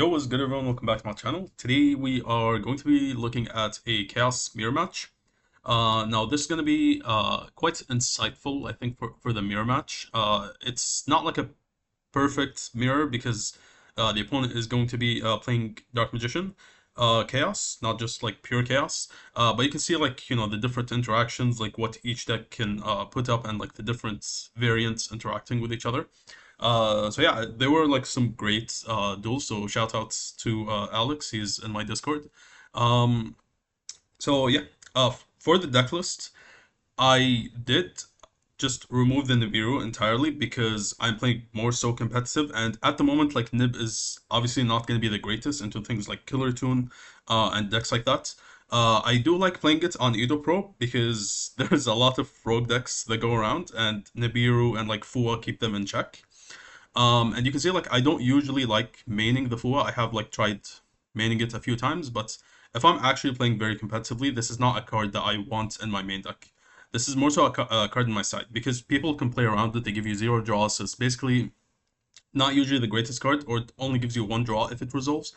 Yo, what's good everyone? Welcome back to my channel. Today we are going to be looking at a Chaos mirror match. Now this is going to be quite insightful, I think, for the mirror match. It's not like a perfect mirror because the opponent is going to be playing Dark Magician Chaos, not just like pure Chaos. But you can see like, the different interactions, like what each deck can put up and like the different variants interacting with each other. So yeah, there were like some great duels. So shout outs to Alex, he's in my Discord. Um, so yeah, for the deck list, I did just remove the Nibiru entirely because I'm playing more so competitive, and at the moment, like Nib is obviously not going to be the greatest into things like Killer Tune and decks like that. I do like playing it on Edo Pro because there's a lot of rogue decks that go around, and Nibiru and like Fua keep them in check. And you can see like I don't usually like maining the Fua. I have like tried maining it a few times, but if I'm actually playing very competitively, this is not a card that I want in my main deck. This is more so a card in my side because people can play around it. They give you 0 draws, so it's basically not usually the greatest card, or it only gives you 1 draw if it resolves.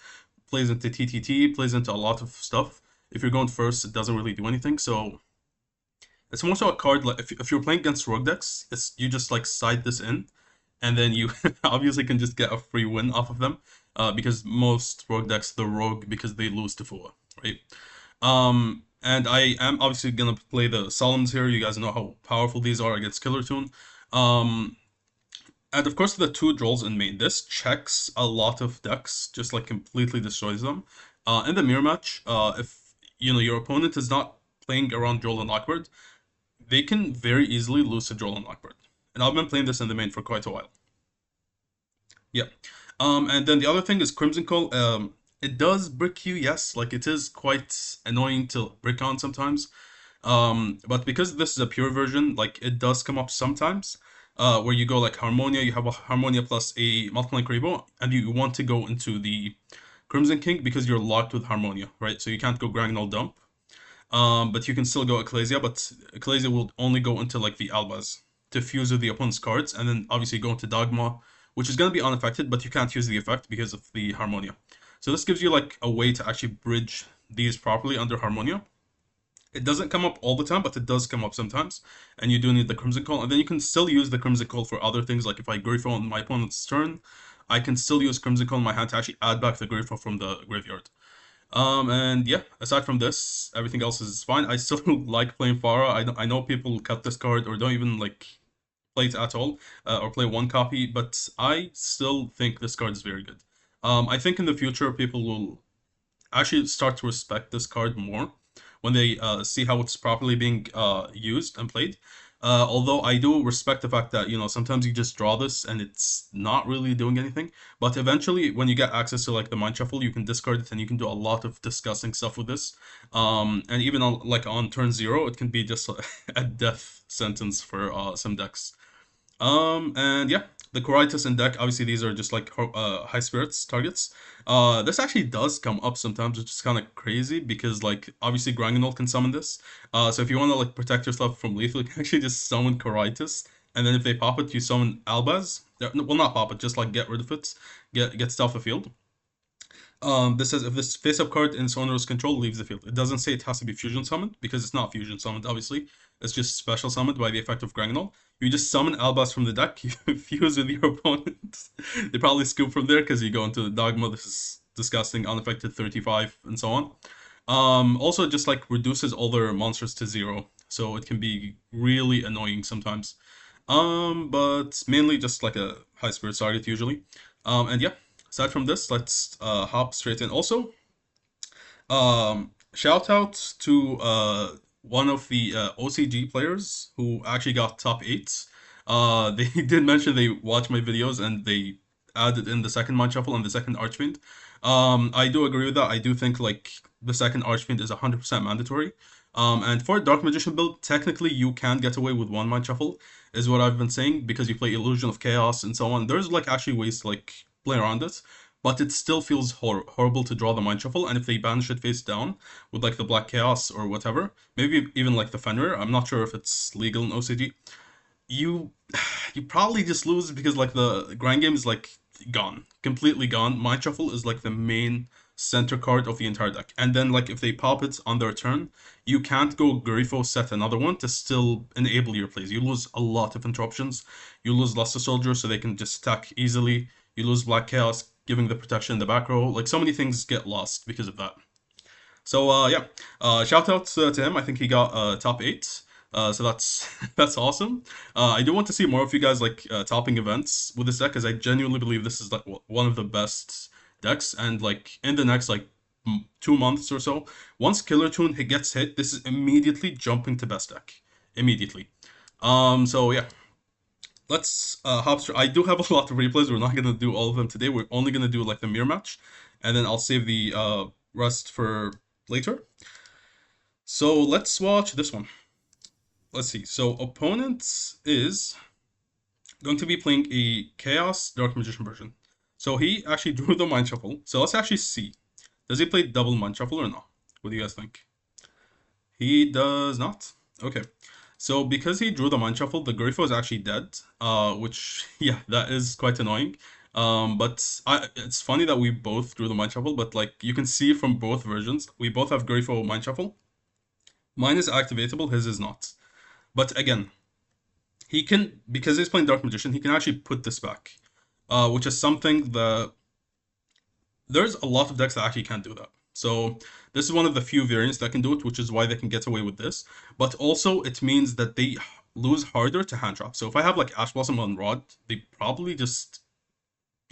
Plays into TTT, plays into a lot of stuff. If you're going first, it doesn't really do anything. So it's more so a card like if you're playing against rogue decks, you just like side this in, and then you obviously can just get a free win off of them. Because most rogue decks, the rogue because they lose to Fua, right? And I am obviously gonna play the Solemns here. You guys know how powerful these are against Killer Tune. And of course the 2 draws in main. This checks a lot of decks, just like completely destroys them. In the mirror match, if your opponent is not playing around Droll and Lockbird, they can very easily lose to Droll and Lockbird. And I've been playing this in the main for quite a while. Yeah. And then the other thing is Crimson Call. It does brick you, yes. Like it is quite annoying to brick on sometimes. But because this is a pure version, like it does come up sometimes. Where you go like Harmonia, you have a Harmonia plus a multiplying Cravo, and you want to go into the Crimson King because you're locked with Harmonia, right? So you can't go Gragnol Dump. But you can still go Ecclesia, but Ecclesia will only go into like the Albas to fuse with the opponent's cards, and then obviously go into Dogma, which is going to be unaffected, but you can't use the effect because of the Harmonia. So this gives you like a way to actually bridge these properly under Harmonia. It doesn't come up all the time, but it does come up sometimes, and you do need the Crimson Call, and then you can still use the Crimson Call for other things, like if I Grifo on my opponent's turn, I can still use Crimson Call in my hand to actually add back the Grifo from the graveyard. And yeah, aside from this, everything else is fine. I still like playing Pharah. I know people cut this card or don't even like play it at all, or play 1 copy, but I still think this card is very good. I think in the future people will actually start to respect this card more when they see how it's properly being used and played. Although I do respect the fact that, sometimes you just draw this and it's not really doing anything. But eventually, when you get access to like the Mind Shuffle, you can discard it and you can do a lot of disgusting stuff with this. And even on turn 0, it can be just a death sentence for some decks. And yeah, the Coritus in deck, obviously these are just like high spirits targets. This actually does come up sometimes, which is kind of crazy because like obviously Granganol can summon this. So if you want to like protect yourself from lethal, you can actually just summon Coritus, and then if they pop it, you summon Albaz. Well, not pop it, just like get rid of it, get stuff the field. This says if this face-up card in its owner's control leaves the field. It doesn't say it has to be fusion summoned because it's not fusion summoned, obviously. It's just special summoned by the effect of Granganol. You just summon Albas from the deck, you fuse with your opponent. They probably scoop from there because you go into the Dogma. This is disgusting, unaffected 35, and so on. Also, just like reduces all their monsters to 0, so it can be really annoying sometimes. But mainly just like a high spirit target usually. And yeah. Aside from this, let's hop straight in. Also, shout out to one of the OCG players who actually got top 8. They did mention they watched my videos and they added in the second Mind Shuffle and the second Archfiend. I do agree with that. I do think like the second Archfiend is 100% mandatory. And for Dark Magician build, technically you can get away with 1 Mind Shuffle, is what I've been saying, because you play Illusion of Chaos and so on. There's like actually ways to like play around it, but it still feels horrible to draw the Mind Shuffle. And if they banish it face down with like the Black Chaos or whatever, maybe even like the Fenrir, I'm not sure if it's legal in OCG, you probably just lose because like the grind game is like gone, completely gone. Mind Shuffle is like the main center card of the entire deck. And then like if they pop it on their turn, you can't go Grifo set another one to still enable your plays. You lose a lot of interruptions. You lose Luster Soldier so they can just attack easily. You lose Black Chaos, giving the protection in the back row. Like so many things get lost because of that. So yeah, shout out to him. I think he got top 8. So that's that's awesome. I do want to see more of you guys like topping events with this deck because I genuinely believe this is like one of the best decks. And like in the next like 2 months or so, once Killer Tune gets hit, this is immediately jumping to best deck immediately. So yeah, let's hop through. I do have a lot of replays. We're not gonna do all of them today. We're only gonna do like the mirror match, and then I'll save the rest for later. So let's watch this one. Let's see. So opponent is going to be playing a Chaos Dark Magician version. So he actually drew the Mind Shuffle. So let's actually see. Does he play double Mind Shuffle or not? What do you guys think? He does not. Okay. So because he drew the Mind Shuffle, the Grifo is actually dead. Which, yeah, that is quite annoying. But it's funny that we both drew the Mind Shuffle, but like you can see from both versions, we both have Grifo Mind Shuffle. Mine is activatable, his is not. But again, he can, because he's playing Dark Magician, he can actually put this back. Which is something that there's a lot of decks that actually can't do that. So this is one of the few variants that can do it, which is why they can get away with this. But also it means that they lose harder to hand trap. So if I have like Ash Blossom on Rod, they probably just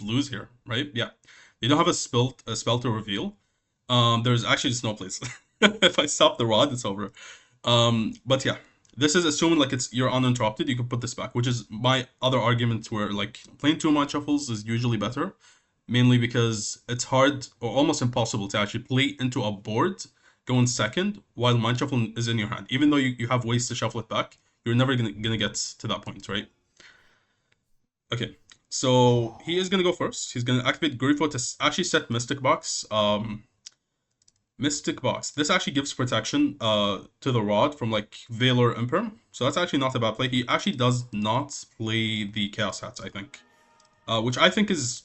lose here, right? Yeah. They don't have a spell to reveal. There's actually just no place. If I stop the Rod, it's over. But yeah. This is assuming like you're uninterrupted, you can put this back, which is my other argument where like playing 2 Mind Shuffles is usually better. Mainly because it's hard or almost impossible to actually play into a board going second while Mind Shuffle is in your hand. Even though you have ways to shuffle it back, you're never gonna get to that point, right? Okay, so he is gonna go first. He's gonna activate Grifo to actually set Mystic Box. Mystic Box. This actually gives protection to the Rod from like Veil or Imperm. So that's actually not a bad play. He actually does not play the Chaos Hats, I think. Which I think is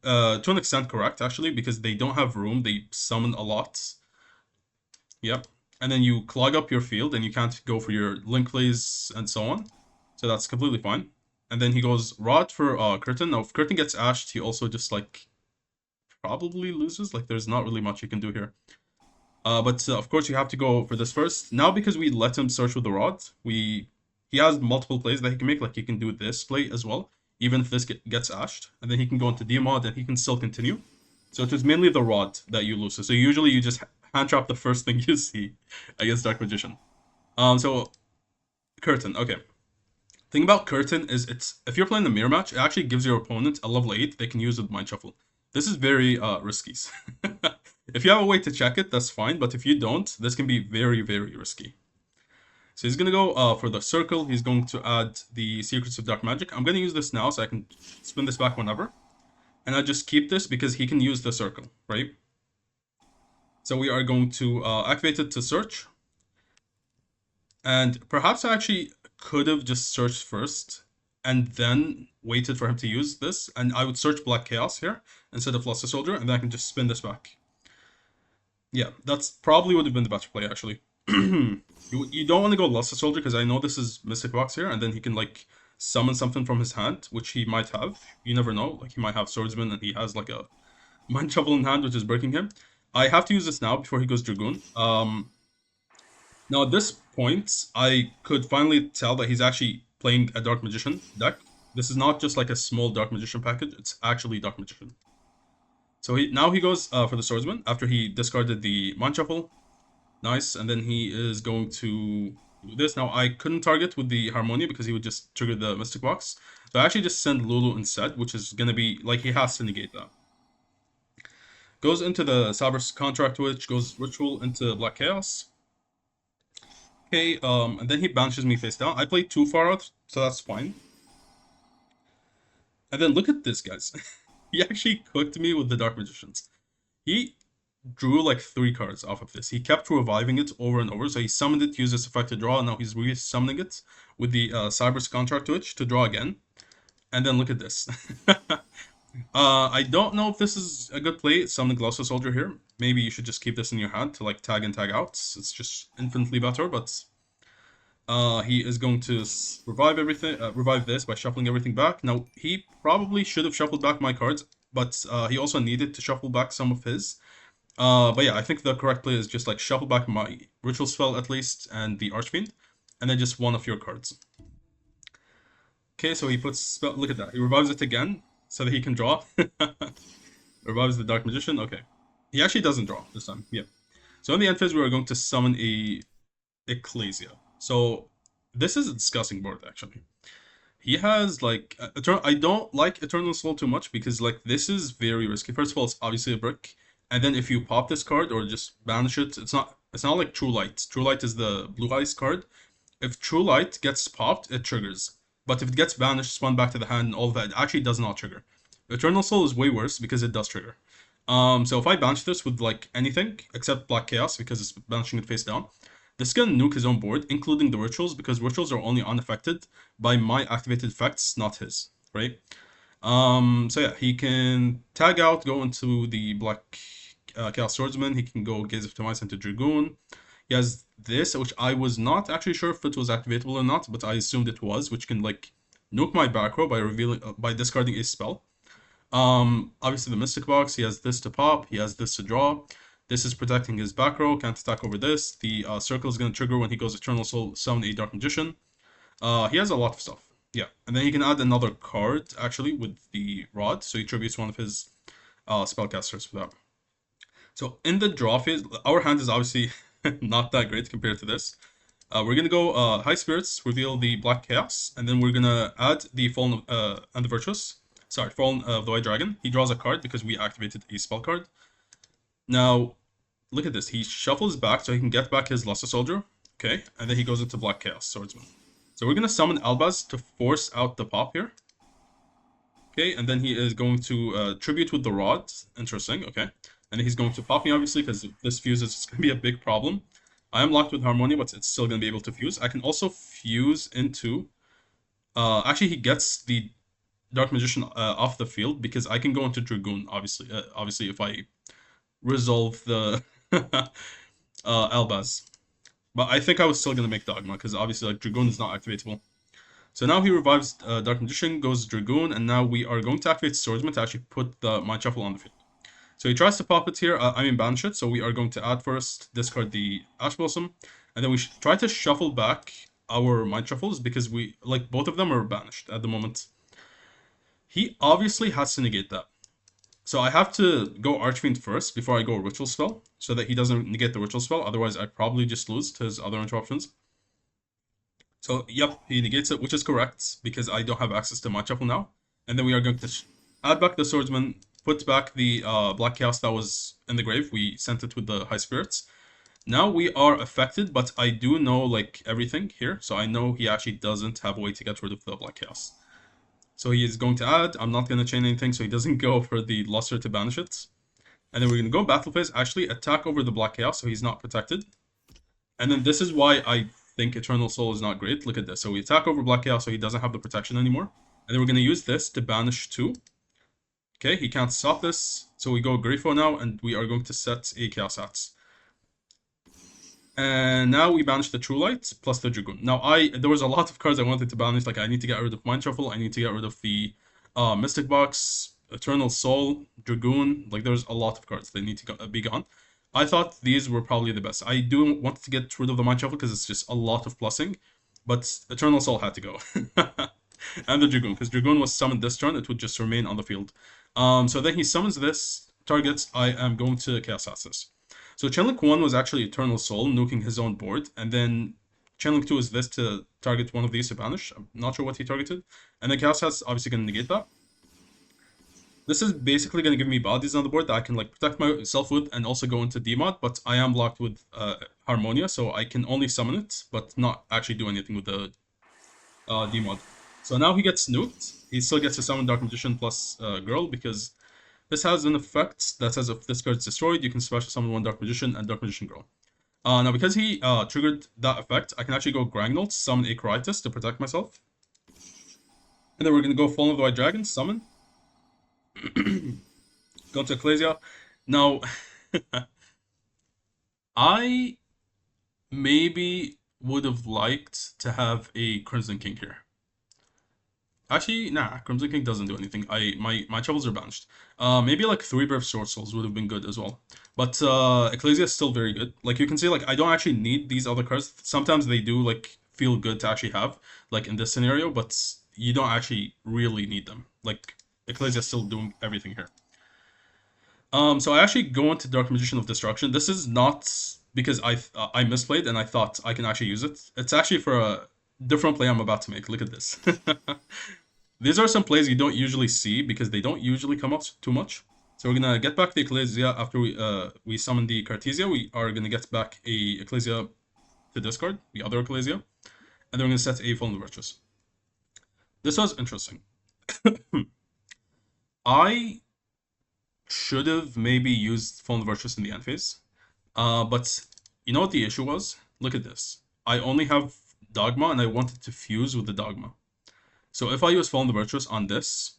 to an extent correct, actually, because they don't have room. They summon a lot. Yep. And then you clog up your field and you can't go for your link plays and so on. So that's completely fine. And then he goes Rod for Curtain. Now, if Curtain gets ashed, he also just like probably loses. Like there's not really much you can do here. But of course you have to go for this first. Now because we let him search with the Rod, he has multiple plays that he can make. Like he can do this play as well, even if this gets ashed. And then he can go into Demod and he can still continue. So it was mainly the Rod that you lose. So usually you just hand trap the first thing you see against Dark Magician. So Curtain, okay. Thing about Curtain is if you're playing the mirror match, it actually gives your opponent a level 8 they can use with Mind Shuffle. This is very risky. If you have a way to check it, that's fine. But if you don't, this can be very, very risky. So he's going to go for the circle. He's going to add the Secrets of Dark Magic. I'm going to use this now so I can spin this back whenever. And I just keep this because he can use the circle, right? So we are going to activate it to search. And perhaps I actually could have just searched first and then waited for him to use this. And I would search Black Chaos here instead of Luster Soldier, and then I can just spin this back. Yeah, that's probably would have been the better play, actually. You don't want to go Luster Soldier, because I know this is Mystic Box here, and then he can, like, summon something from his hand, which he might have. You never know. Like, he might have Swordsman, and he has, like, a Mind Shuffle in hand, which is breaking him. I have to use this now before he goes Dragoon. Now, at this point, I could finally tell that he's actually playing a Dark Magician deck. This is not just like a small Dark Magician package, it's actually Dark Magician. So now he goes for the Swordsman after he discarded the Mind Shuffle. Nice, and then he is going to do this. Now, I couldn't target with the Harmonia because he would just trigger the Mystic Box. So I actually just send Lulu instead, which is going to be, like, he has to negate that. Goes into the Cyber's Contract Witch, goes Ritual into Black Chaos. Okay, and then he banishes me face down. I played too far out, so that's fine. And then look at this, guys. He actually cooked me with the Dark Magicians. He drew like 3 cards off of this. He kept reviving it over and over. So he summoned it, used this effect to draw, and now he's re-summoning it with the Cyber's Contract Witch to draw again. And then look at this. I don't know if this is a good play. Summon Glossa Soldier here. Maybe you should just keep this in your hand to like tag in, tag out. It's just infinitely better, but he is going to revive everything, revive this by shuffling everything back. Now, he probably should have shuffled back my cards, but he also needed to shuffle back some of his. But yeah, I think the correct play is just like shuffle back my Ritual Spell at least, and the Archfiend, and then just one of your cards. Okay, so he puts spell. Look at that. He revives it again so that he can draw. Revives the Dark Magician. Okay, he actually doesn't draw this time. Yeah. So in the end phase, we are going to summon a Ecclesia. So this is a disgusting board actually. He has like I don't like Eternal Soul too much because like this is very risky. First of all, it's obviously a brick, and then if you pop this card or just banish it, it's not like True Light. True Light is the blue ice card. If True Light gets popped, it triggers. But if it gets banished, spun back to the hand, and all of that, it actually does not trigger. Eternal Soul is way worse because it does trigger. So if I banish this with like anything except Black Chaos because it's banishing it face down, this can nuke his own board, including the rituals, because rituals are only unaffected by my activated effects, not his, right? So yeah, he can tag out, go into the Black Chaos Swordsman. He can go Gaze of Demise into Dragoon. He has this, which I was not actually sure if it was activatable or not, but I assumed it was, which can like nuke my back row by revealing by discarding a spell. Obviously the Mystic Box, he has this to pop, he has this to draw. This is protecting his back row, can't attack over this. The circle is going to trigger when he goes Eternal Soul, summon a Dark Magician. He has a lot of stuff. Yeah, and then he can add another card, actually, with the Rod, so he tributes one of his spellcasters for that. So in the draw phase, our hand is obviously not that great compared to this. We're going to go High Spirits, reveal the Black Chaos, and then we're going to add the Fallen and the Virtuous. Sorry, Fallen of the White Dragon. He draws a card because we activated a spell card. Now, look at this. He shuffles back so he can get back his Luster Soldier. Okay, and then he goes into Black Chaos Swordsman. So we're going to summon Albaz to force out the pop here. Okay, and then he is going to tribute with the Rod. Interesting, okay. And he's going to pop me, obviously, because if this fuses, it's going to be a big problem. I am locked with Harmonia, but it's still going to be able to fuse. I can also fuse into... actually, he gets the Dark Magician off the field because I can go into Dragoon, obviously. Obviously, if I resolve the Albaz. But I think I was still going to make Dogma, because obviously like Dragoon is not activatable. So now he revives Dark Magician, goes Dragoon, and now we are going to activate Swordsman to actually put the Mind Shuffle on the field. So he tries to pop it here, banish it, so we are going to add first, discard the Ash Blossom, and then we try to shuffle back our Mind Shuffles, because we, like, both of them are banished at the moment. He obviously has to negate that. So I have to go Archfiend first before I go Ritual Spell, so that he doesn't negate the Ritual Spell, otherwise I probably just lose to his other interruptions. So, yep, he negates it, which is correct, because I don't have access to Mind Shuffle now. And then we are going to add back the Swordsman, put back the Black Chaos that was in the grave, we sent it with the High Spirits. Now we are affected, but I do know, like, everything here, so I know he actually doesn't have a way to get rid of the Black Chaos. So he is going to add, I'm not going to chain anything so he doesn't go for the Luster to banish it. And then we're going to go Battle Phase, actually attack over the Black Chaos so he's not protected. And then this is why I think Eternal Soul is not great. Look at this. So we attack over Black Chaos so he doesn't have the protection anymore. And then we're going to use this to banish 2. Okay, he can't stop this. So we go Grifo now and we are going to set a Chaos Hats. And now we banish the True Light plus the Dragoon. Now there was a lot of cards I wanted to banish. Like I need to get rid of Mind Shuffle. I need to get rid of the Mystic Box, Eternal Soul, Dragoon. Like there's a lot of cards that need to be gone. I thought these were probably the best. I do want to get rid of the Mind Shuffle because it's just a lot of plussing. But Eternal Soul had to go. And the Dragoon, because Dragoon was summoned this turn. It would just remain on the field. So then he summons this, targets. I am going to Chaos Access. So Chainlink 1 was actually Eternal Soul, nuking his own board, and then Chainlink 2 is this to target one of these to banish. I'm not sure what he targeted. And then Chaos Hat's obviously going to negate that. This is basically going to give me bodies on the board that I can like protect myself with and also go into Demod, but I am blocked with Harmonia, so I can only summon it, but not actually do anything with the Demod. So now he gets nuked. He still gets to summon Dark Magician plus Girl, because this has an effect that says if this card is destroyed, you can special summon one Dark Magician and Dark Magician Girl. Now, because he triggered that effect, I can actually go Grangnolt, summon a Caritas to protect myself. And then we're going to go Fallen of the White Dragon, summon. Go to Ecclesia. Now, I maybe would have liked to have a Crimson King here. Actually, nah, Crimson King doesn't do anything. My troubles are banished. Maybe like 3 Brave Sword Souls would have been good as well. But Ecclesia is still very good. Like you can see, like I don't actually need these other cards. Sometimes they do like feel good to actually have, like in this scenario, but you don't actually really need them. Like Ecclesia is still doing everything here. So I actually go into Dark Magician of Destruction. This is not because I misplayed and I thought I can actually use it. It's actually for a different play I'm about to make. Look at this. These are some plays you don't usually see because they don't usually come up too much. So we're gonna get back the Ecclesia after we summon the Cartesia. We are gonna get back a Ecclesia to discard, the other Ecclesia, and then we're gonna set a Fallen Virtuous. This was interesting. I should have maybe used Fallen Virtuous in the end phase, but you know what the issue was? Look at this. I only have Dogma and I wanted to fuse with the Dogma. So if I use Fallen Virtuous on this,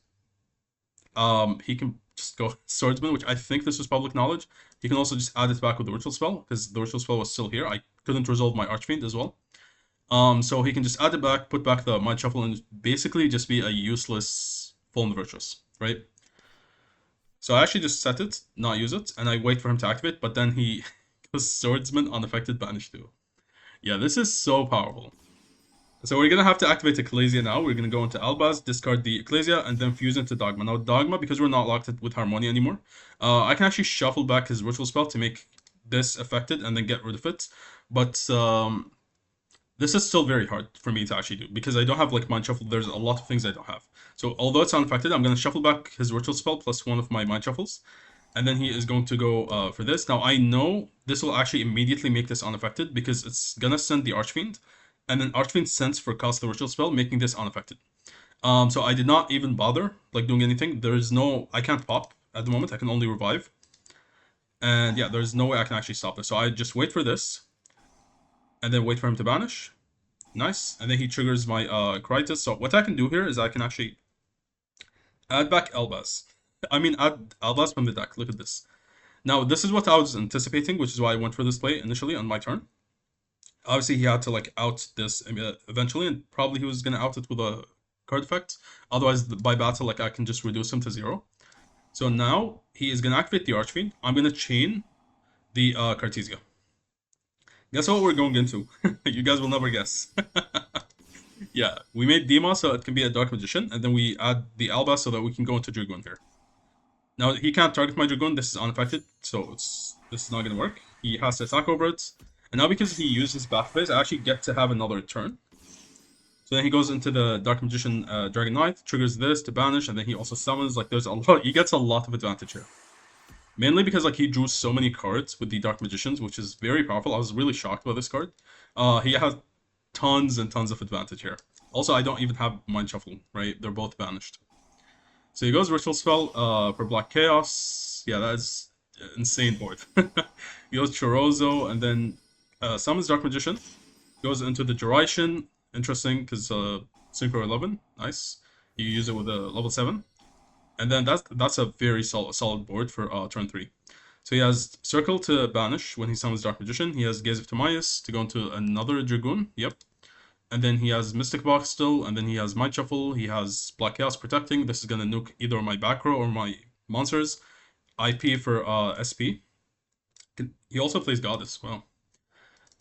he can just go Swordsman, which I think this is public knowledge. He can also just add it back with the Ritual Spell, because the Ritual Spell was still here. I couldn't resolve my Archfiend as well. So he can just add it back, put back the Mind Shuffle, and basically just be a useless Fallen Virtuous, right? So I actually just set it, not use it, and I wait for him to activate, but then he goes Swordsman, Unaffected, Banish 2. Yeah, this is so powerful. So we're gonna have to activate Ecclesia now. We're gonna go into Albaz, discard the Ecclesia, and then fuse into Dogma. Now Dogma, because we're not locked with Harmonia anymore, I can actually shuffle back his Ritual Spell to make this affected and then get rid of it. But this is still very hard for me to actually do because I don't have like Mind Shuffle. There's a lot of things I don't have. So although it's unaffected, I'm gonna shuffle back his Ritual Spell plus one of my Mind Shuffles, and then he is going to go for this. Now I know this will actually immediately make this unaffected because it's gonna send the Archfiend, and then Archfiend sends for cast the Ritual Spell, making this unaffected. So I did not even bother like doing anything. There is no, I can't pop at the moment. I can only revive, and yeah, there's no way I can actually stop this. So I just wait for this, and then wait for him to banish. Nice, and then he triggers my Crisis. So what I can do here is I can actually add back Elbaz. I mean, add Elbaz from the deck. Look at this. Now, this is what I was anticipating, which is why I went for this play initially on my turn. Obviously, he had to like out this eventually, and probably he was gonna out it with a card effect. Otherwise, by battle, like I can just reduce him to 0. So now he is gonna activate the Archfiend. I'm gonna chain the Cartesia. Guess what we're going into? You guys will never guess. Yeah, we made Dema so it can be a Dark Magician, and then we add the Alba so that we can go into Dragoon here. Now, he can't target my Dragoon, this is unaffected, so this is not gonna work. He has to attack over it, and now because he uses Bath Phase, I actually get to have another turn. So then he goes into the Dark Magician Dragon Knight, triggers this to banish, and then he also summons, like there's a lot, he gets a lot of advantage here. Mainly because like he drew so many cards with the Dark Magicians, which is very powerful. I was really shocked by this card. He has tons and tons of advantage here. Also, I don't even have Mind Shuffle, right? They're both banished. So he goes Ritual Spell for Black Chaos. Yeah, that's insane board. He goes Chorozo, and then summons Dark Magician. Goes into the Duration. Interesting, because Synchro 11. Nice. You use it with a level 7. And then that's a very solid board for turn 3. So he has Circle to banish when he summons Dark Magician. He has Gaze of Timaeus to go into another Dragoon. Yep. And then he has Mystic Box still. And then he has Mind Shuffle. He has Black Chaos Protecting. This is going to nuke either my back row or my monsters. IP for SP. He also plays Goddess. Wow.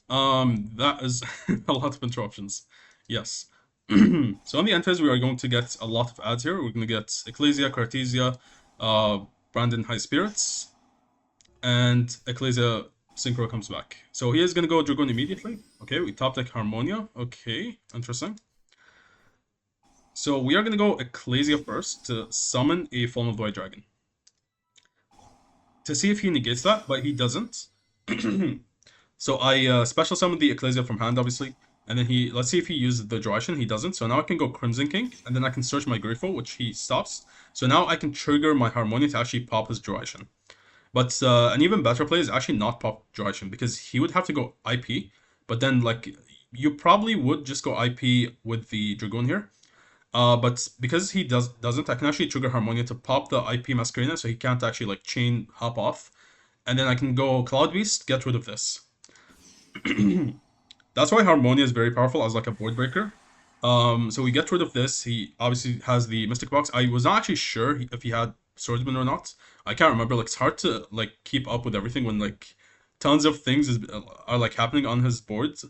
That is a lot of interruptions. Yes. So on the end phase, we are going to get a lot of ads here. We're going to get Ecclesia, Cartesia, Brandon High Spirits, and Ecclesia Synchro comes back. So he is going to go Dragoon immediately. Okay, we top deck Harmonia. Okay, interesting. So we are going to go Ecclesia first to summon a Fallen of the White Dragon. To see if he negates that, but he doesn't. So I special summon the Ecclesia from hand, obviously. And then let's see if he uses the Duration. He doesn't. So now I can go Crimson King, and then I can search my Grifo, which he stops. So now I can trigger my Harmonia to actually pop his Duration. But an even better play is actually not pop Duration, because he would have to go IP. But then, like, you probably would just go IP with the Dragoon here. But because he doesn't, I can actually trigger Harmonia to pop the IP Masquerena, so he can't actually like chain hop off. And then I can go Cloud Beast, get rid of this. That's why Harmonia is very powerful as like a board breaker. So we get rid of this. He obviously has the Mystic Box. I was not actually sure if he had Swordsman or not. I can't remember. Like it's hard to like keep up with everything when like tons of things are like happening on his boards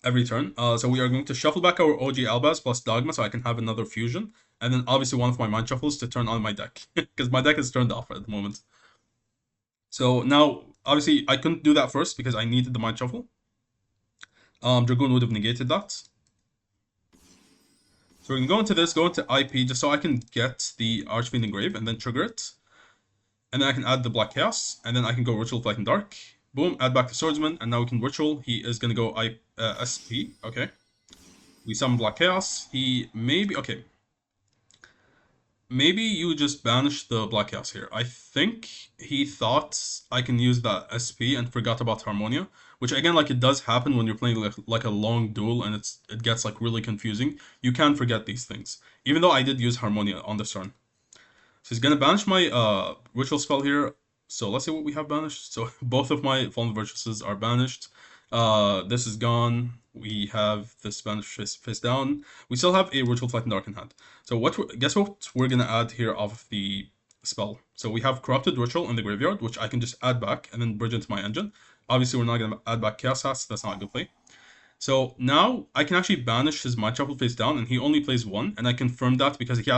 every turn. So we are going to shuffle back our OG Albaz plus Dogma so I can have another fusion. And then obviously one of my mind shuffles to turn on my deck. Because my deck is turned off at the moment. So now, obviously, I couldn't do that first because I needed the mind shuffle. Dragoon would have negated that. So we're going to go into this, go into IP, just so I can get the Archfiend Engrave and then trigger it. And then I can add the Black Chaos, and then I can go Ritual Light and Dark. Boom, add back the Swordsman, and now we can Ritual. He is going to go SP, okay. We summon Black Chaos. He maybe, okay. Maybe you just banish the Black Chaos here. I think he thought I can use that SP and forgot about Harmonia. Which again, like it does happen when you're playing like a long duel and it gets like really confusing. You can forget these things. Even though I did use Harmonia on this turn. So he's gonna banish my ritual spell here. So let's see what we have banished. So both of my Fallen Virtuoses are banished. This is gone. We have this banished face down. We still have a Ritual Flight and Dark in hand. So guess what we're gonna add here of the spell. So we have Corrupted Ritual in the graveyard, which I can just add back and then bridge into my engine. Obviously, we're not gonna add back Chaos Hats. That's not a good play. So now I can actually banish his Mind Shuffle face down, and he only plays one, and I confirmed that because he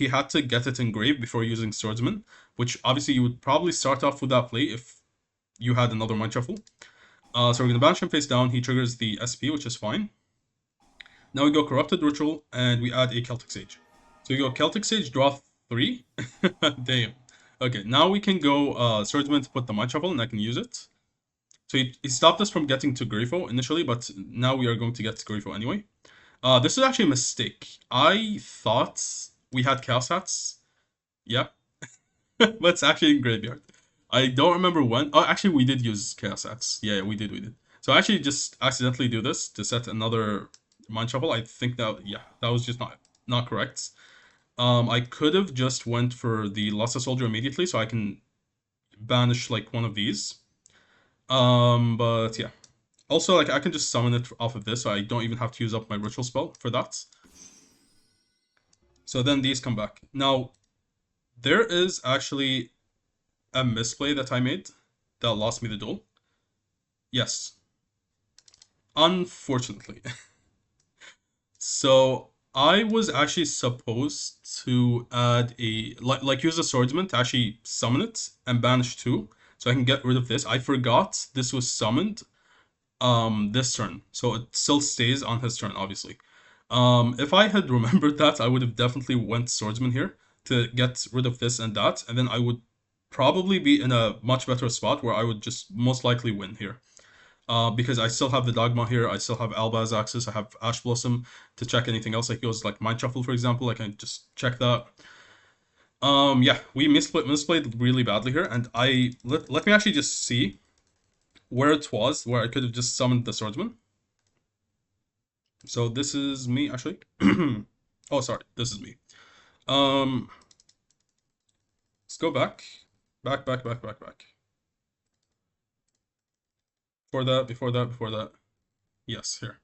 had to get it engraved before using Swordsman, which obviously you would probably start off with that play if you had another Mind Shuffle. So we're gonna banish him face down. He triggers the SP, which is fine. Now we go Corrupted Ritual, and we add a Celtic Sage. So we go Celtic Sage, draw 3. Damn. Okay, now we can go Swordsman to put the Mind Shuffle, and I can use it. So he stopped us from getting to Grifo initially, but now we are going to get to Grifo anyway. This is actually a mistake. I thought we had Chaos Hats. Yeah. But it's actually in Graveyard. I don't remember when. Oh, actually, we did use Chaos Hats. Yeah, we did. So I actually just accidentally do this to set another Mind Shuffle. I think that, yeah, that was just not correct. I could have just went for the Luster Soldier immediately so I can banish like one of these. But yeah. Also, like, I can just summon it off of this, so I don't even have to use up my ritual spell for that. So then these come back. Now, there is actually a misplay that I made that lost me the duel. Yes. Unfortunately. So, I was actually supposed to add like use a swordsman to actually summon it and banish 2. So I can get rid of this. I forgot this was summoned this turn. So it still stays on his turn, obviously. If I had remembered that, I would have definitely went swordsman here to get rid of this and that, and then I would probably be in a much better spot where I would just most likely win here. Because I still have the Dogma here, I still have Albaz access, I have Ash Blossom to check anything else, like he was like Mind Shuffle, for example, I can just check that. Yeah, we misplayed really badly here, and let me actually just see where it was, where I could have just summoned the swordsman. So this is me, actually. Oh, sorry, this is me. Let's go back. Back. Before that. Yes, here.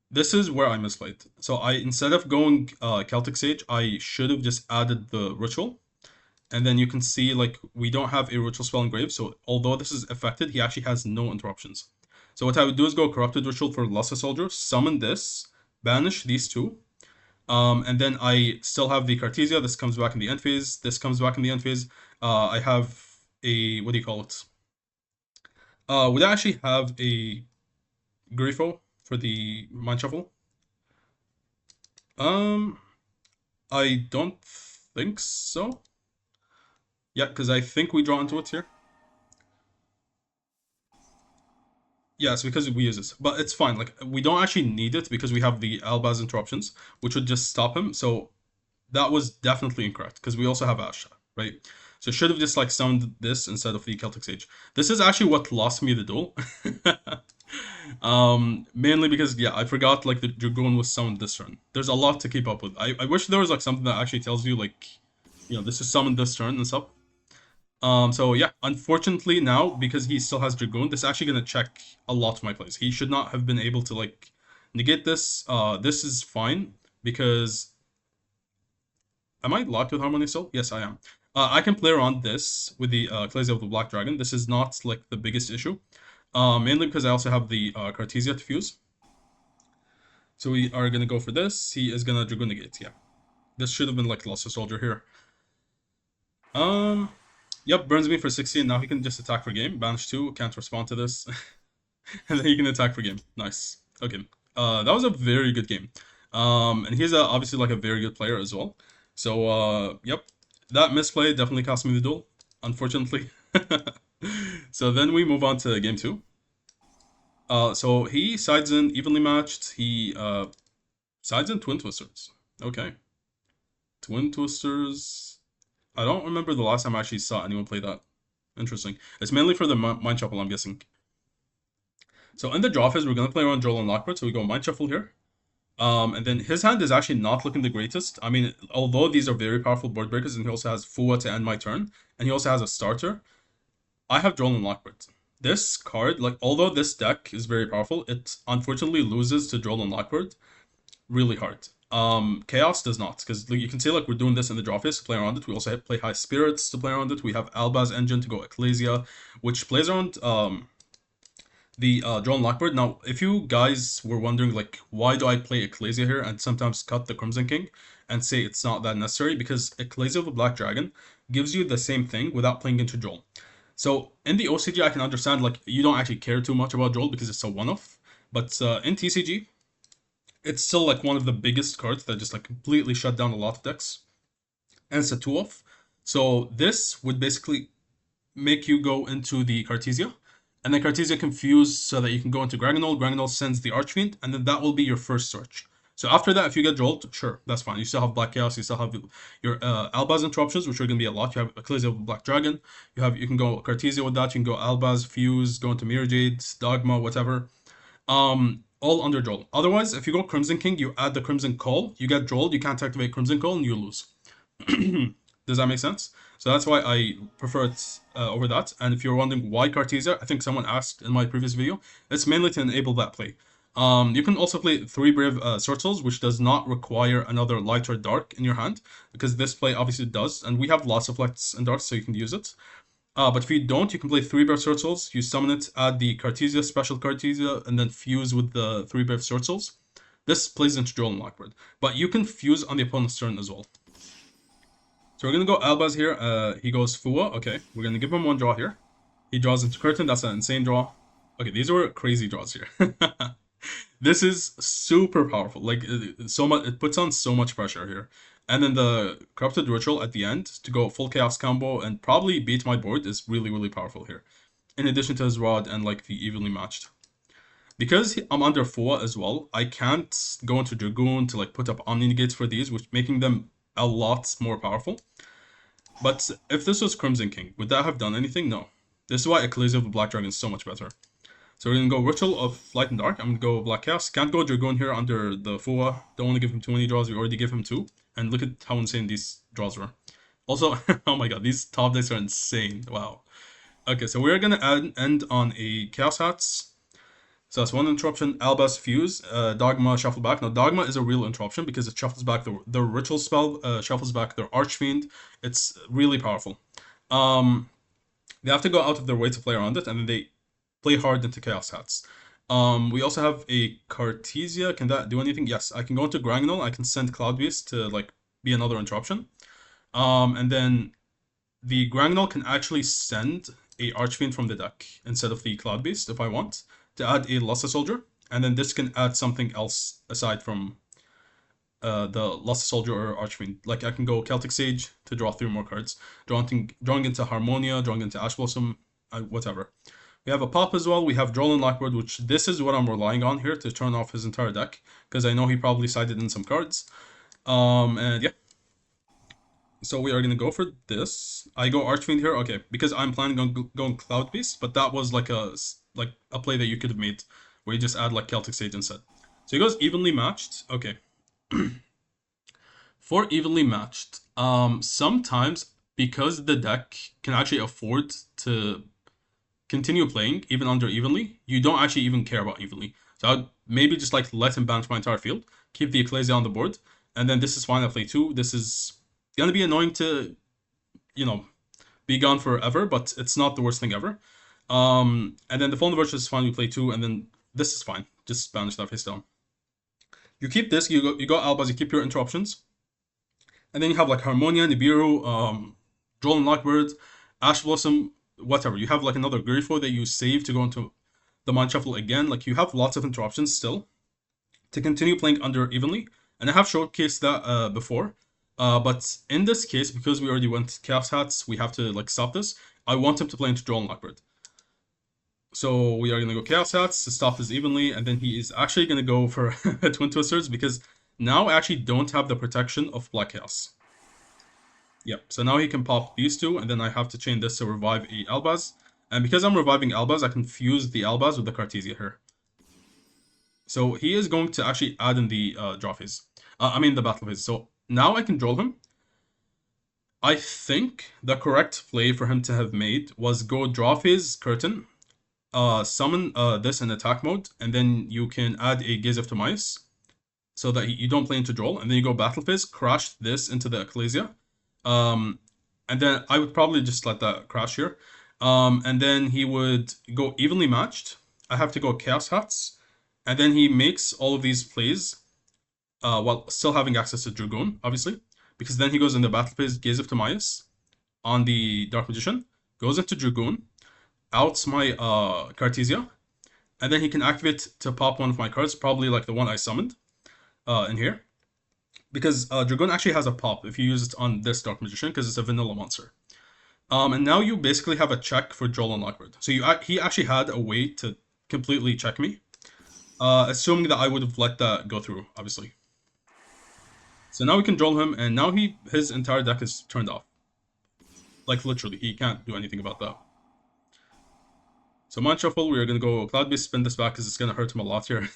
This is where I misplayed. So instead of going Celtic Sage, I should have just added the ritual. And then you can see, like, we don't have a ritual spell engraved, so although this is affected, he actually has no interruptions. So what I would do is go Corrupted Ritual for Luster Soldier, summon this, banish these 2, and then I still have the Cartesia. This comes back in the end phase. This comes back in the end phase. I have a, what do you call it? Would I actually have a Grifo for the Mind Shuffle? I don't think so. Yeah, because I think we draw into it here. Yeah, it's because we use this. But it's fine. Like, we don't actually need it because we have the Albaz interruptions, which would just stop him. So that was definitely incorrect because we also have Asha, right? So should have just like summoned this instead of the Celtic Sage. This is actually what lost me the duel. Mainly because yeah, I forgot like the Dragoon was summoned this turn. There's a lot to keep up with. I wish there was like something that actually tells you like, this is summoned this turn and stuff. So yeah, unfortunately now because he still has Dragoon, this is actually gonna check a lot of my plays. He should not have been able to like negate this. This is fine because am I locked with Harmony still? Yes, I am. I can play around this with the Ecclesia of the Black Dragon. This is not like the biggest issue. Mainly because I also have the Cartesia to fuse. So we are gonna go for this. He is gonna Dragoon negate. Yeah, this should have been like Luster Soldier here. Yep, burns me for 60, and now he can just attack for game. Banish 2, can't respond to this. And then he can attack for game. Nice. Okay. That was a very good game. And he's obviously like a very good player as well. So, yep. That misplay definitely cost me the duel, unfortunately. So then we move on to game 2. So he sides in evenly matched. He sides in Twin Twisters. Okay. Twin Twisters. I don't remember the last time I actually saw anyone play that. Interesting. It's mainly for the Mind Shuffle, I'm guessing. So in the draw phase, we're going to play around Joel and Lockwood. So we go Mind Shuffle here. And then his hand is actually not looking the greatest. I mean, although these are very powerful board breakers, and he also has Fua to end my turn, and he also has a starter, I have Joel and Lockwood. This card, like, although this deck is very powerful, it unfortunately loses to Joel and Lockwood really hard. Chaos does not, because like, you can see like we're doing this in the draw phase to play around it. We also play High Spirits to play around it. We have Alba's Engine to go Ecclesia, which plays around the John Lockbird. Now, if you guys were wondering like why do I play Ecclesia here and sometimes cut the Crimson King and say it's not that necessary, because Ecclesia of the Black Dragon gives you the same thing without playing into Joel. So in the OCG, I can understand like you don't actually care too much about Joel because it's a one-off, but in TCG, it's still like one of the biggest cards that just like completely shut down a lot of decks, and it's a two-off. So this would basically make you go into the Cartesia, and then Cartesia can fuse so that you can go into Gragonol. Gragonol sends the Archfiend, and then that will be your first search. So after that, if you get Jolt, sure, that's fine. You still have Black Chaos, you still have your Albaz Interruptions, which are going to be a lot. You have Ecclesia of Black Dragon, you can go Cartesia with that, you can go Albaz, Fuse, go into Mirror Jade, Dogma, whatever. All under Joel. Otherwise, if you go Crimson King, you add the Crimson Call, you get Joel, you can't activate Crimson Call, and you lose. Does that make sense? So that's why I prefer it over that. And if you're wondering why Cartesia, I think someone asked in my previous video, it's mainly to enable that play. You can also play 3 Brave Sword Souls, which does not require another light or dark in your hand, because this play obviously does, and we have lots of lights and darks, so you can use it. But if you don't, you can play 3 Brave Sword Souls, you summon it, add the Cartesia, special Cartesia, and then fuse with the 3 Brave Sword Souls. This plays into Joel and Lockbird, but you can fuse on the opponent's turn as well. So we're going to go Albaz here. He goes Fua. Okay, we're going to give him 1 draw here. He draws into Curtain. That's an insane draw. Okay, these were crazy draws here. This is super powerful. Like, so much, it puts on so much pressure here. And then the Corrupted Ritual at the end to go full Chaos combo and probably beat my board is really, really powerful here. In addition to his Rod and like the evenly matched. Because I'm under Fua as well, I can't go into Dragoon to like put up Omni Negates for these, which making them a lot more powerful. But if this was Crimson King, would that have done anything? No. This is why Ecclesia of the Black Dragon is so much better. So we're going to go Ritual of Light and Dark. I'm going to go Black Chaos. Can't go Dragoon here under the Fua. Don't want to give him too many draws. We already give him 2. And look at how insane these draws were. Also, oh my god, these top decks are insane. Wow. Okay, so we're going to end on a Chaos Hats. So that's 1 interruption, Albaz Fuse, Dogma Shuffle back. Now Dogma is a real interruption because it shuffles back the ritual spell, shuffles back their Archfiend. It's really powerful. They have to go out of their way to play around it, and then they play hard into Chaos Hats. We also have a Cartesia. Can that do anything? Yes, I can go into Gragonol. I can send Cloud Beast to like be another interruption. And then the Gragonol can actually send a Archfiend from the deck instead of the Cloud Beast if I want, to add a Luster Soldier, and then this can add something else aside from the Luster Soldier or Archfiend. Like I can go Celtic Sage to draw 3 more cards, drawing into Harmonia, drawing into Ash Blossom, whatever. We have a Pop as well. We have Joel and Lockbird, which this is what I'm relying on here to turn off his entire deck, because I know he probably sided in some cards. And yeah. So we are going to go for this. I go Archfiend here, okay, because I'm planning on going Cloud Beast, but that was like like a play that you could have made, where you just add like Celtic Sage instead. So he goes evenly matched. Okay. For evenly matched, sometimes because the deck can actually afford to continue playing even under evenly, you don't actually even care about evenly. So I'd maybe just like let him banish my entire field, keep the Ecclesia on the board, and then this is fine. I play 2. This is gonna be annoying to, you know, be gone forever, but it's not the worst thing ever. And then the Fallen Virtue is fine. We play 2, and then this is fine. Just banish that face down. You keep this. You got Albaz. You keep your interruptions, and then you have like Harmonia, Nibiru, Droll and Lockbird, Ash Blossom, whatever. You have like another Grifo that you save to go into the Mind Shuffle again. Like you have lots of interruptions still to continue playing under evenly. And I have showcased that before. But in this case, because we already went Chaos Hats, we have to like stop this. I want him to play into Droll and Lockbird. So we are going to go Chaos Hats to stop this evenly. And then he is actually going to go for Twin Twisters because now I actually don't have the protection of Black Chaos. Yep, so now he can pop these 2, and then I have to chain this to revive a Albaz. And because I'm reviving Albaz, I can fuse the Albaz with the Cartesia here. So he is going to actually add in the draw phase. The battle phase. So now I can draw him. I think the correct play for him to have made was go draw phase, Curtain, summon this in attack mode, and then you can add a Gaze of Timaeus so that you don't play into Droll, and then you go battle phase, crash this into the Ecclesia. And then I would probably just let that crash here. And then he would go evenly matched. I have to go Chaos Hats. And then he makes all of these plays while still having access to Dragoon, obviously. Because then he goes in the battle phase, Gaze of Timaeus on the Dark Magician, goes into Dragoon, outs my Cartesia, and then he can activate to pop one of my cards, probably like the one I summoned in here. Because Dragoon actually has a pop if you use it on this Dark Magician, because it's a vanilla monster. And now you basically have a check for Droll and Lockbird. So he actually had a way to completely check me, assuming that I would have let that go through, obviously. So now we can Droll him, and now his entire deck is turned off. Like, literally, he can't do anything about that. So Mind Shuffle, we are going to go Cloud Beast, spin this back, because it's going to hurt him a lot here.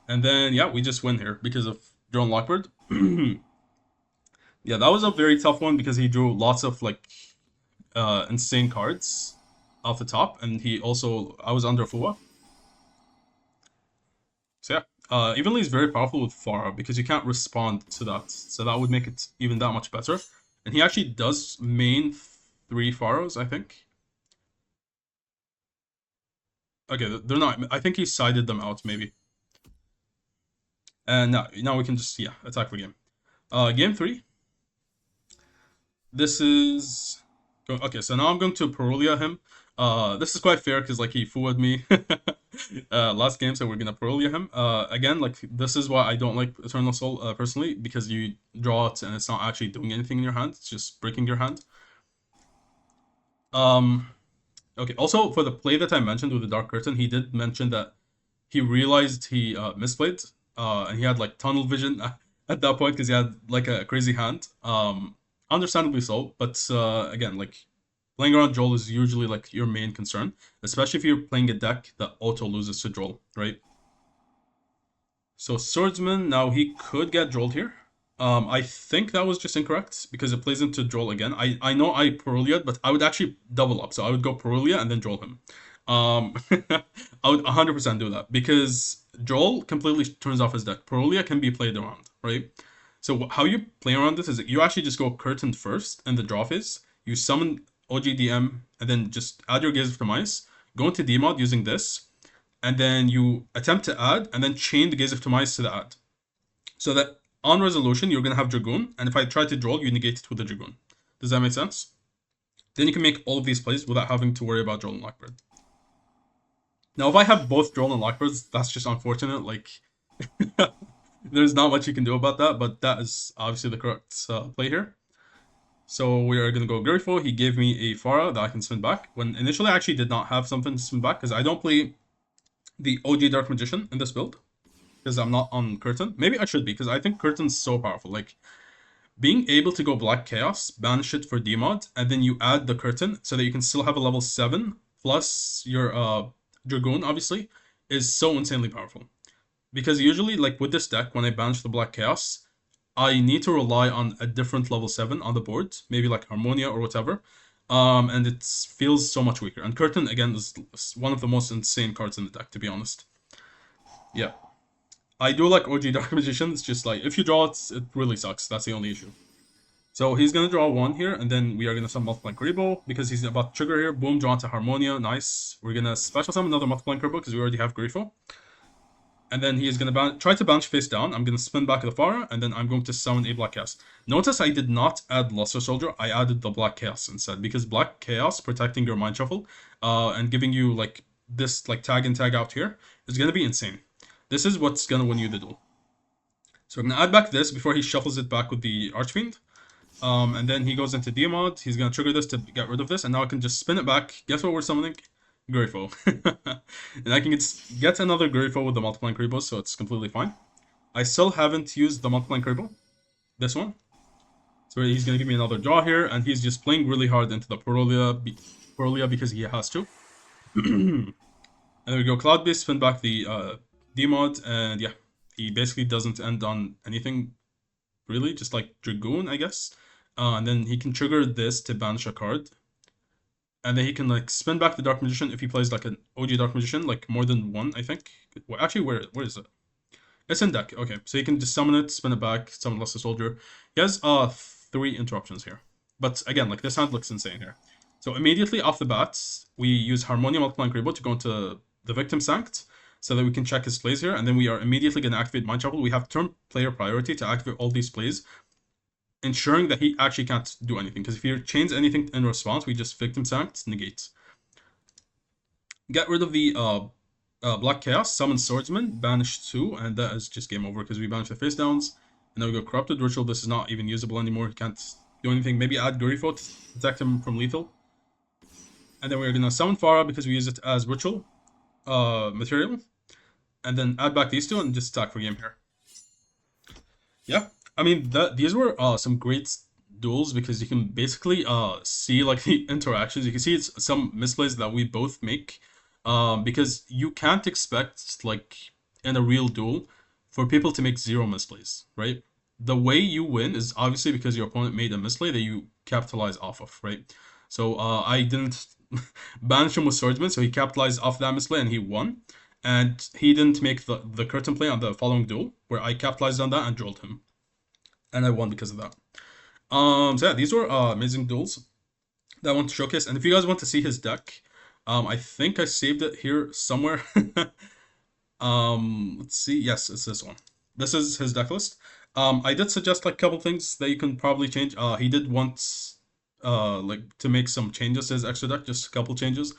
And then, yeah, we just win here, because of Droll and Lockbird. Yeah, that was a very tough one because he drew lots of like insane cards off the top, and I was under Fua. So yeah, Evenly is very powerful with Pharah because you can't respond to that, so that would make it even that much better. And he actually does main 3 Pharaohs, I think. Okay, they're not. I think he sided them out maybe. And now we can just attack for game. Game 3. This is okay. So now I'm going to Perulia him. This is quite fair because like he fooled me last game, so we're gonna Perulia him. Again, like this is why I don't like Eternal Soul personally, because you draw it and it's not actually doing anything in your hand. It's just breaking your hand. Okay. Also, for the play that I mentioned with the Dark Curtain, he did mention that he realized he misplayed, and he had like tunnel vision at that point because he had like a crazy hand. Understandably so, but again, like playing around Droll is usually like your main concern, especially if you're playing a deck that auto loses to Droll, right? So Swordsman, now he could get Drolled here. I think that was just incorrect because it plays into Droll again. I know I Perulia'd, but I would actually double up. So I would go Perulia and then Droll him. I would 100% do that because Droll completely turns off his deck. Perulia can be played around, right? So how you play around this is you actually just go Curtain first in the draw phase. You summon OGDM and then just add your Gaze of Timaeus. Go into Demod using this. And then you attempt to add and then chain the Gaze of Timaeus to the add. So that on resolution, you're going to have Dragoon. And if I try to Droll, you negate it with the Dragoon. Does that make sense? Then you can make all of these plays without having to worry about Droll and Lockbird. Now, if I have both Droll and Lockbirds, that's just unfortunate. Like... There's not much you can do about that, but that is obviously the correct play here. So we are going to go Grifo. He gave me a Pharah that I can spin back. When initially I actually did not have something to spin back because I don't play the OG Dark Magician in this build. Because I'm not on Curtain. Maybe I should be because I think Curtain's so powerful. Like, being able to go Black Chaos, banish it for Demod, and then you add the Curtain so that you can still have a level 7 plus your Dragoon, obviously, is so insanely powerful. Because usually, like with this deck, when I banish the Black Chaos, I need to rely on a different level 7 on the board, maybe like Harmonia or whatever. And it feels so much weaker. And Curtain, again, is one of the most insane cards in the deck, to be honest. Yeah. I do like OG Dark Magician, it's just like, if you draw it, it really sucks. That's the only issue. So he's gonna draw 1 here, and then we are gonna summon Multiplying Kuriboh, because he's about to trigger here. Boom, draw into Harmonia, nice. We're gonna special summon another Multiplying Kuriboh, because we already have Grifo. And then he is going to try to bounce face down. I'm going to spin back the Fara, and then I'm going to summon a Black Chaos. Notice I did not add Luster Soldier, I added the Black Chaos instead, because Black Chaos protecting your Mind Shuffle and giving you like this like tag in tag out here is going to be insane. This is what's going to win you the duel. So I'm going to add back this before he shuffles it back with the Archfiend. And then he goes into Demod, he's going to trigger this to get rid of this, and now I can just spin it back. Guess what we're summoning? Grifo. And I can get another Grifo with the Multiplying Kuriboh, so it's completely fine. I still haven't used the Multiplying Kuriboh. This one. So he's going to give me another draw here, and he's just playing really hard into the Perolia because he has to. And there we go, Cloud Beast, spin back the Demod, and yeah, he basically doesn't end on anything, really, just like Dragoon, I guess. And then he can trigger this to banish a card. And then he can like spin back the Dark Magician if he plays like an OG Dark Magician, like more than one, I think. Well, actually, where is it? It's in deck. Okay, so he can just summon it, spin it back, summon Luster Soldier. He has 3 interruptions here. But again, like this hand looks insane here. So immediately off the bat, we use Harmonia Multiplying Kuriboh to go into the Victim Sanct, so that we can check his plays here, and then we are immediately going to activate Mind Shuffle. We have turn player priority to activate all these plays, ensuring that he actually can't do anything. Because if he chains anything in response, we just Victim Sanct, negate. Get rid of the Black Chaos, summon Swordsman, banish 2, and that is just game over because we banish the face downs. And then we go Corrupted Ritual. This is not even usable anymore. He can't do anything. Maybe add Grifo to protect him from lethal. And then we're going to summon Fara because we use it as ritual material. And then add back these two and just attack for game here. Yeah. I mean, these were some great duels because you can basically see like the interactions. You can see it's some misplays that we both make because you can't expect like in a real duel for people to make 0 misplays, right? The way you win is obviously because your opponent made a misplay that you capitalize off of, right? So I didn't banish him with Swordsman, so he capitalized off that misplay and he won. And he didn't make the curtain play on the following duel, where I capitalized on that and drilled him. And I won because of that. So yeah, these were amazing duels that I want to showcase. And if you guys want to see his deck, I think I saved it here somewhere. Let's see. Yes, it's this one. This is his deck list. I did suggest like a couple things that you can probably change. He did want like to make some changes to his extra deck, just a couple changes.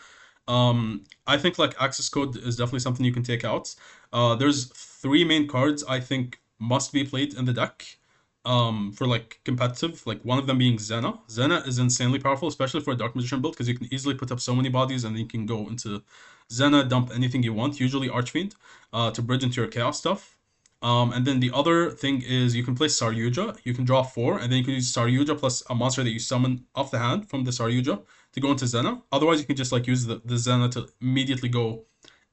I think like access code is definitely something you can take out. There's 3 main cards I think must be played in the deck for like competitive, like one of them being Zena. Zena is insanely powerful, especially for a Dark Magician build, because you can easily put up so many bodies and then you can go into Zena, dump anything you want, usually Archfiend, to bridge into your Chaos stuff. And then the other thing is you can play Saryuja. You can draw 4, and then you can use Saryuja plus a monster that you summon off the hand from the Saryuja to go into Zena. Otherwise, you can just like use the Zena to immediately go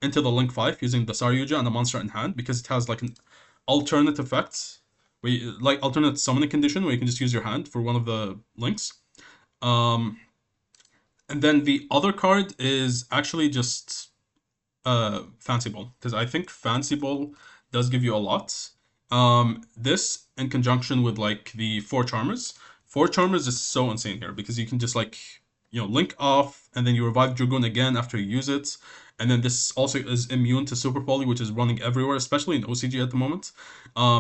into the Link 5 using the Saryuja and the monster in hand, because it has like an alternate effect, where you, like alternate summoning condition, where you can just use your hand for one of the links. And then the other card is actually just Fancy Ball, because I think Fancy Ball does give you a lot. This in conjunction with like the 4 Charmers. 4 Charmers is so insane here because you can just like, you know, link off and then you revive Dragoon again after you use it. And then this also is immune to Super Poly, which is running everywhere, especially in OCG at the moment,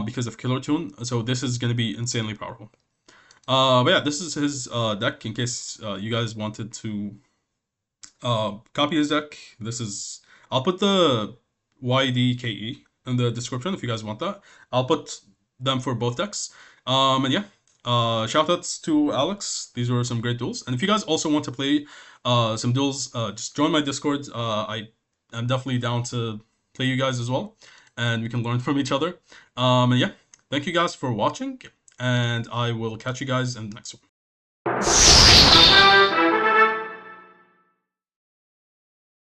because of Killer Tune. So this is going to be insanely powerful. But yeah, this is his deck in case you guys wanted to copy his deck. This is, I'll put the YDKE in the description if you guys want that. I'll put them for both decks. And yeah, shoutouts to Alex. These were some great duels. And if you guys also want to play some duels, just join my Discord. I'm definitely down to play you guys as well, and we can learn from each other. And yeah, thank you guys for watching, and I will catch you guys in the next one.